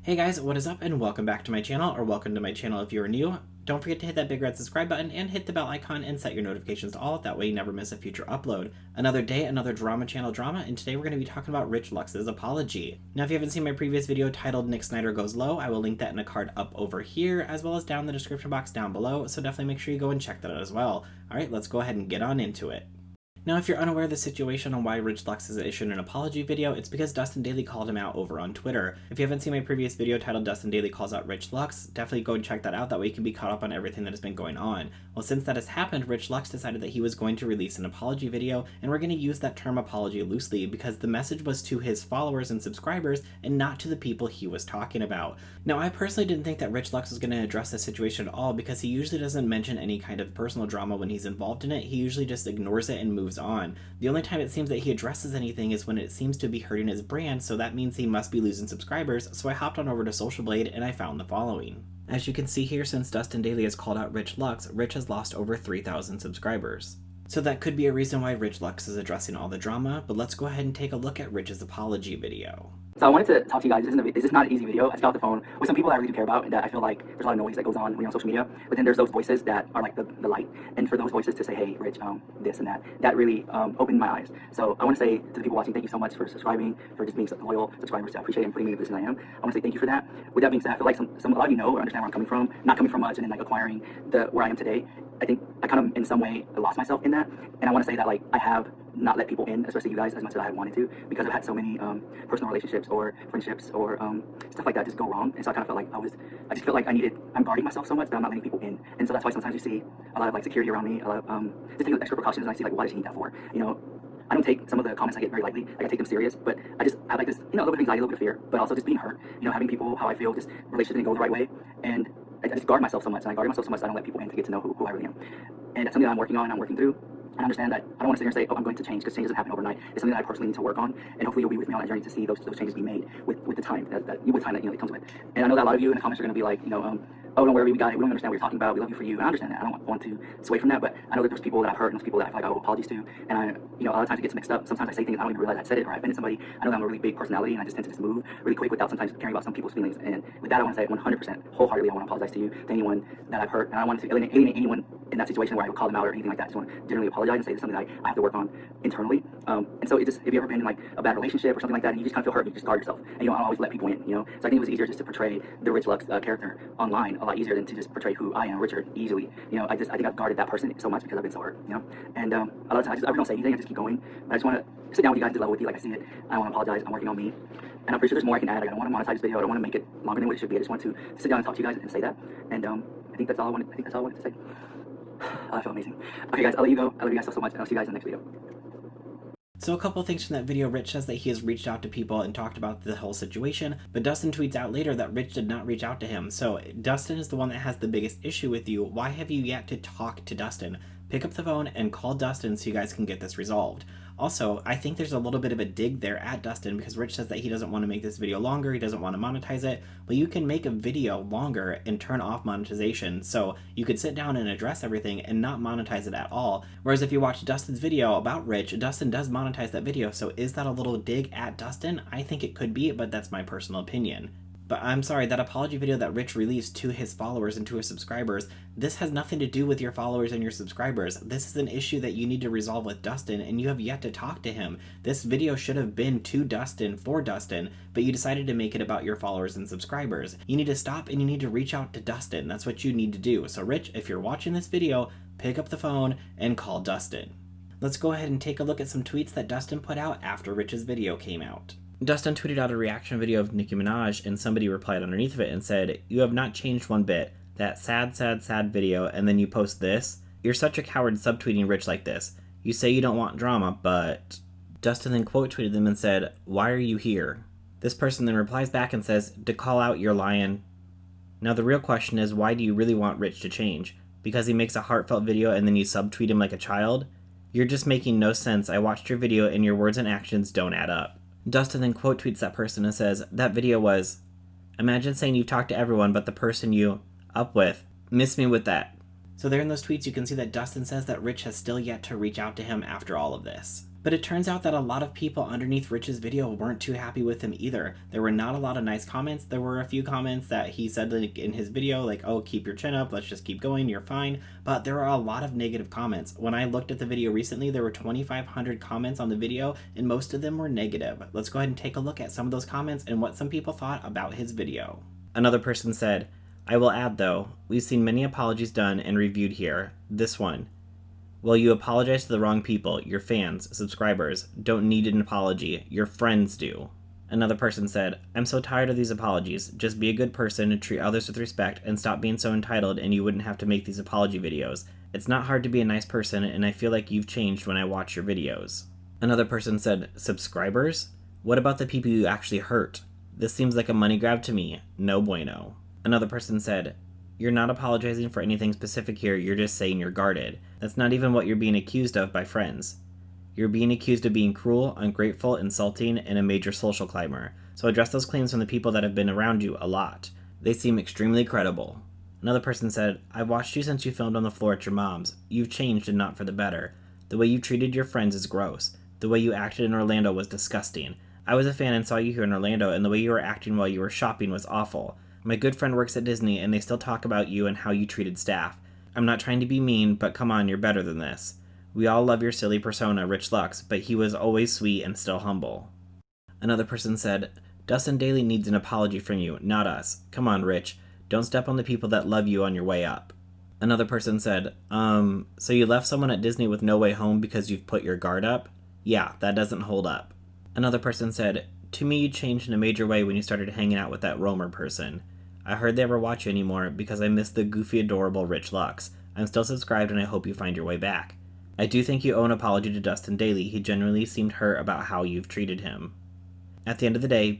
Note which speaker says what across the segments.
Speaker 1: Hey guys, what is up and welcome back to my channel, or welcome to my channel if you're new. Don't forget to hit that big red subscribe button and hit the bell icon and set your notifications to all, that way you never miss a future upload. Another day, another drama channel drama, and today we're going to be talking about Rich Lux's apology. Now if you haven't seen my previous video titled Nick Snyder Goes Low, I will link that in a card up over here, as well as down in the description box down below, so definitely make sure you go and check that out as well. Alright, let's go ahead and get on into it. Now, if you're unaware of the situation on why Rich Lux has issued an apology video, it's because Dustin Dailey called him out over on Twitter. If you haven't seen my previous video titled Dustin Dailey Calls Out Rich Lux, definitely go and check that out, that way you can be caught up on everything that has been going on. Well, since that has happened, Rich Lux decided that he was going to release an apology video, and we're going to use that term apology loosely because the message was to his followers and subscribers and not to the people he was talking about. Now, I personally didn't think that Rich Lux was going to address this situation at all because he usually doesn't mention any kind of personal drama when he's involved in it. He usually just ignores it and moves on. The only time it seems that he addresses anything is when it seems to be hurting his brand, so that means he must be losing subscribers, so I hopped on over to Social Blade and I found the following. As you can see here, since Dustin Dailey has called out Rich Lux, Rich has lost over 3,000 subscribers. So that could be a reason why Rich Lux is addressing all the drama, but let's go ahead and take a look at Rich's apology video.
Speaker 2: So I wanted to talk to you guys. This is not an easy video. I just got off the phone with some people I really do care about, and that I feel like there's a lot of noise that goes on when you're on social media. But then there's those voices that are like the light, and for those voices to say, "Hey, Rich, this and that really opened my eyes." So I want to say to the people watching, thank you so much for subscribing, for just being loyal subscribers. I appreciate it and putting me in the position I am. I want to say thank you for that. With that being said, I feel like a lot of you know or understand where I'm coming from. Not coming from much, and then like acquiring where I am today. I think I kind of in some way lost myself in that, and I want to say that like I have not let people in, especially you guys, as much as I wanted to, because I've had so many personal relationships or friendships or stuff like that just go wrong, and so I kind of felt like I just felt like I'm guarding myself so much that I'm not letting people in, and so that's why sometimes you see a lot of like security around me, a lot of just taking extra precautions, and I see like, why does she need that for? You know, I don't take some of the comments I get very lightly. Like I take them serious, but I just have like this, you know, a little bit of anxiety, a little bit of fear, but also just being hurt. You know, having people how I feel, just relationships didn't go the right way, and I just guard myself so much, and I guard myself so much that I don't let people in to get to know who I really am, and that's something that I'm working on and I'm working through. I understand that I don't want to sit here and say, oh, I'm going to change, because change doesn't happen overnight. It's something that I personally need to work on, and hopefully you'll be with me on that journey to see those changes be made with the time that it comes with. And I know that a lot of you in the comments are going to be like, you know, oh, don't worry, we got it. We don't understand what you're talking about. We love you for you. And I understand that. I don't want to sway from that, but I know that there's people that I've hurt and there's people that I feel like I owe apologies to. And I, you know, a lot of times it gets mixed up. Sometimes I say things I don't even realize I said it or I offended somebody. I know that I'm a really big personality and I just tend to just move really quick without sometimes caring about some people's feelings. And with that, I want to say 100% wholeheartedly, I want to apologize to you, to anyone that I've hurt. And I want to alienate anyone in that situation where I would call them out or anything like that. I just want to generally apologize and say this is something that I have to work on internally. And so if you ever been in like a bad relationship or something like that, and you just kind of feel hurt, and you just guard yourself, and you don't always let people in, you know. So I think it was easier just to portray the Rich Lux character online a lot easier than to just portray who I am, Richard, easily. You know, I think I've guarded that person so much because I've been so hurt, you know. And a lot of times I really don't say anything, I just keep going. But I just want to sit down with you guys to level with you like I see it. I want to apologize. I'm working on me, and I'm pretty sure there's more I can add. I don't want to monetize this video. I don't want to make it longer than what it should be. I just want to sit down and talk to you guys and say that. And I think that's all I wanted. To say. I feel amazing. Okay, guys, I'll let you go. I love you guys so much, and I'll see you guys in the next video.
Speaker 1: So a couple of things from that video. Rich says that he has reached out to people and talked about the whole situation, but Dustin tweets out later that Rich did not reach out to him. So Dustin is the one that has the biggest issue with you. Why have you yet to talk to Dustin? Pick up the phone and call Dustin so you guys can get this resolved. Also, I think there's a little bit of a dig there at Dustin because Rich says that he doesn't want to make this video longer, he doesn't want to monetize it. Well, you can make a video longer and turn off monetization, so you could sit down and address everything and not monetize it at all. Whereas if you watch Dustin's video about Rich, Dustin does monetize that video, so is that a little dig at Dustin? I think it could be, but that's my personal opinion. But I'm sorry, that apology video that Rich released to his followers and to his subscribers, this has nothing to do with your followers and your subscribers. This is an issue that you need to resolve with Dustin, and you have yet to talk to him. This video should have been to Dustin, for Dustin, but you decided to make it about your followers and subscribers. You need to stop and you need to reach out to Dustin. That's what you need to do. So Rich, if you're watching this video, pick up the phone and call Dustin. Let's go ahead and take a look at some tweets that Dustin put out after Rich's video came out. Dustin tweeted out a reaction video of Nicki Minaj, and somebody replied underneath of it and said, "You have not changed one bit. That sad, sad, sad video, and then you post this? You're such a coward subtweeting Rich like this. You say you don't want drama, but..." Dustin then quote tweeted them and said, "Why are you here?" This person then replies back and says, "To call out your lion." Now the real question is, why do you really want Rich to change? Because he makes a heartfelt video and then you subtweet him like a child? You're just making no sense. I watched your video and your words and actions don't add up. Dustin then quote tweets that person and says, "That video was, imagine saying you've talked to everyone but the person you up with. Miss me with that." So there in those tweets you can see that Dustin says that Rich has still yet to reach out to him after all of this. But it turns out that a lot of people underneath Rich's video weren't too happy with him either. There were not a lot of nice comments. There were a few comments that he said like, in his video, like, oh, keep your chin up, let's just keep going, you're fine. But there were a lot of negative comments. When I looked at the video recently, there were 2,500 comments on the video, and most of them were negative. Let's go ahead and take a look at some of those comments and what some people thought about his video. Another person said, I will add though, we've seen many apologies done and reviewed here. This one. Well, you apologize to the wrong people. Your fans, subscribers, don't need an apology. Your friends do. Another person said, I'm so tired of these apologies. Just be a good person and treat others with respect and stop being so entitled and you wouldn't have to make these apology videos. It's not hard to be a nice person and I feel like you've changed when I watch your videos. Another person said, subscribers? What about the people you actually hurt? This seems like a money grab to me. No bueno. Another person said, you're not apologizing for anything specific here, you're just saying you're guarded. That's not even what you're being accused of by friends. You're being accused of being cruel, ungrateful, insulting, and a major social climber. So address those claims from the people that have been around you a lot. They seem extremely credible. Another person said, I've watched you since you filmed on the floor at your mom's. You've changed and not for the better. The way you treated your friends is gross. The way you acted in Orlando was disgusting. I was a fan and saw you here in Orlando, and the way you were acting while you were shopping was awful. My good friend works at Disney, and they still talk about you and how you treated staff. I'm not trying to be mean, but come on, you're better than this. We all love your silly persona, Rich Lux, but he was always sweet and still humble. Another person said, Dustin Dailey needs an apology from you, not us. Come on, Rich. Don't step on the people that love you on your way up. Another person said, so you left someone at Disney with no way home because you've put your guard up? Yeah, that doesn't hold up. Another person said, to me you changed in a major way when you started hanging out with that Romer person. I heard they never watch you anymore because I miss the goofy, adorable Rich Lux. I'm still subscribed and I hope you find your way back. I do think you owe an apology to Dustin Dailey. He genuinely seemed hurt about how you've treated him. At the end of the day,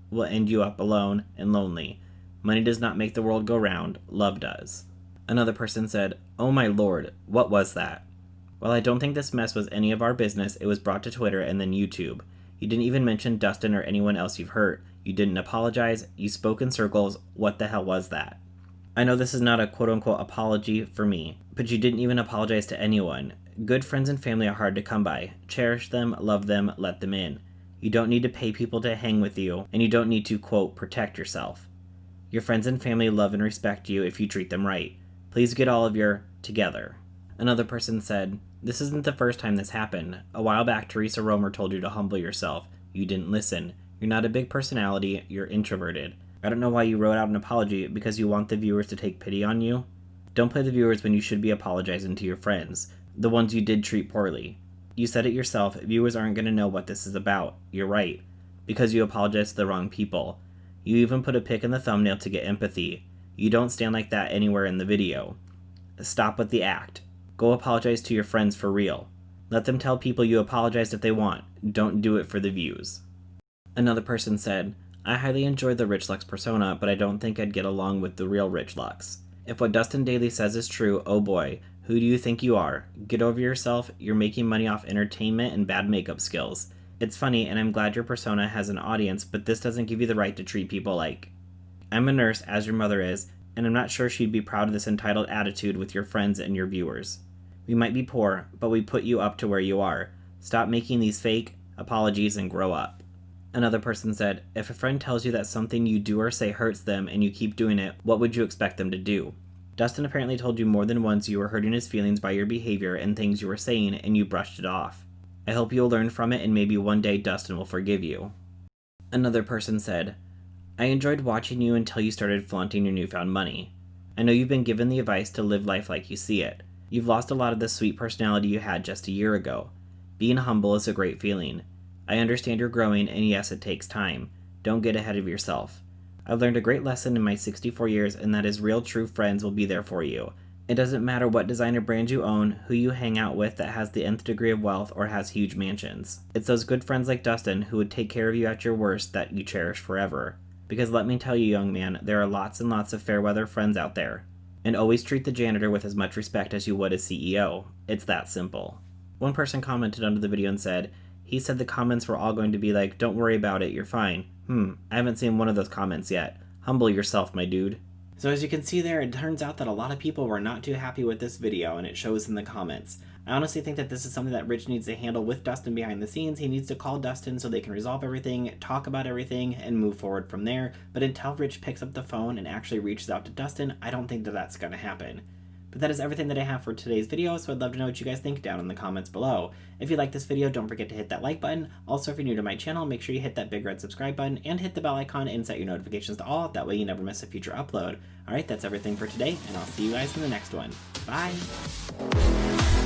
Speaker 1: will end you up alone and lonely. Money does not make the world go round. Love does. Another person said, oh my lord, what was that? Well, I don't think this mess was any of our business. It was brought to Twitter and then YouTube. You didn't even mention Dustin or anyone else you've hurt. You didn't apologize. You spoke in circles. What the hell was that? I know this is not a quote-unquote apology for me, but you didn't even apologize to anyone. Good friends and family are hard to come by. Cherish them, love them, let them in. You don't need to pay people to hang with you, and you don't need to, quote, protect yourself. Your friends and family love and respect you if you treat them right. Please get all of your together. Another person said, this isn't the first time this happened. A while back, Teresa Romer told you to humble yourself. You didn't listen. You're not a big personality, you're introverted. I don't know why you wrote out an apology, because you want the viewers to take pity on you? Don't play the viewers when you should be apologizing to your friends, the ones you did treat poorly. You said it yourself, viewers aren't going to know what this is about. You're right. Because you apologized to the wrong people. You even put a pic in the thumbnail to get empathy. You don't stand like that anywhere in the video. Stop with the act. Go apologize to your friends for real. Let them tell people you apologized if they want. Don't do it for the views. Another person said, I highly enjoyed the Rich Lux persona, but I don't think I'd get along with the real Rich Lux. If what Dustin Dailey says is true, oh boy, who do you think you are? Get over yourself, you're making money off entertainment and bad makeup skills. It's funny, and I'm glad your persona has an audience, but this doesn't give you the right to treat people like. I'm a nurse, as your mother is, and I'm not sure she'd be proud of this entitled attitude with your friends and your viewers. We might be poor, but we put you up to where you are. Stop making these fake apologies and grow up. Another person said, if a friend tells you that something you do or say hurts them and you keep doing it, what would you expect them to do? Dustin apparently told you more than once you were hurting his feelings by your behavior and things you were saying, and you brushed it off. I hope you'll learn from it and maybe one day Dustin will forgive you. Another person said, I enjoyed watching you until you started flaunting your newfound money. I know you've been given the advice to live life like you see it. You've lost a lot of the sweet personality you had just a year ago. Being humble is a great feeling. I understand you're growing, and yes, it takes time. Don't get ahead of yourself. I've learned a great lesson in my 64 years, and that is real true friends will be there for you. It doesn't matter what designer brand you own, who you hang out with that has the nth degree of wealth or has huge mansions. It's those good friends like Dustin who would take care of you at your worst that you cherish forever. Because let me tell you, young man, there are lots and lots of fair weather friends out there. And always treat the janitor with as much respect as you would a CEO. It's that simple. One person commented under the video and said, he said the comments were all going to be like, don't worry about it, you're fine. I haven't seen one of those comments yet. Humble yourself, my dude. So as you can see there, it turns out that a lot of people were not too happy with this video, and it shows in the comments. I honestly think that this is something that Rich needs to handle with Dustin behind the scenes. He needs to call Dustin so they can resolve everything, talk about everything, and move forward from there. But until Rich picks up the phone and actually reaches out to Dustin, I don't think that that's going to happen. But that is everything that I have for today's video, so I'd love to know what you guys think down in the comments below. If you like this video, don't forget to hit that like button. Also, if you're new to my channel, make sure you hit that big red subscribe button and hit the bell icon and set your notifications to all. That way you never miss a future upload. Alright, that's everything for today, and I'll see you guys in the next one. Bye!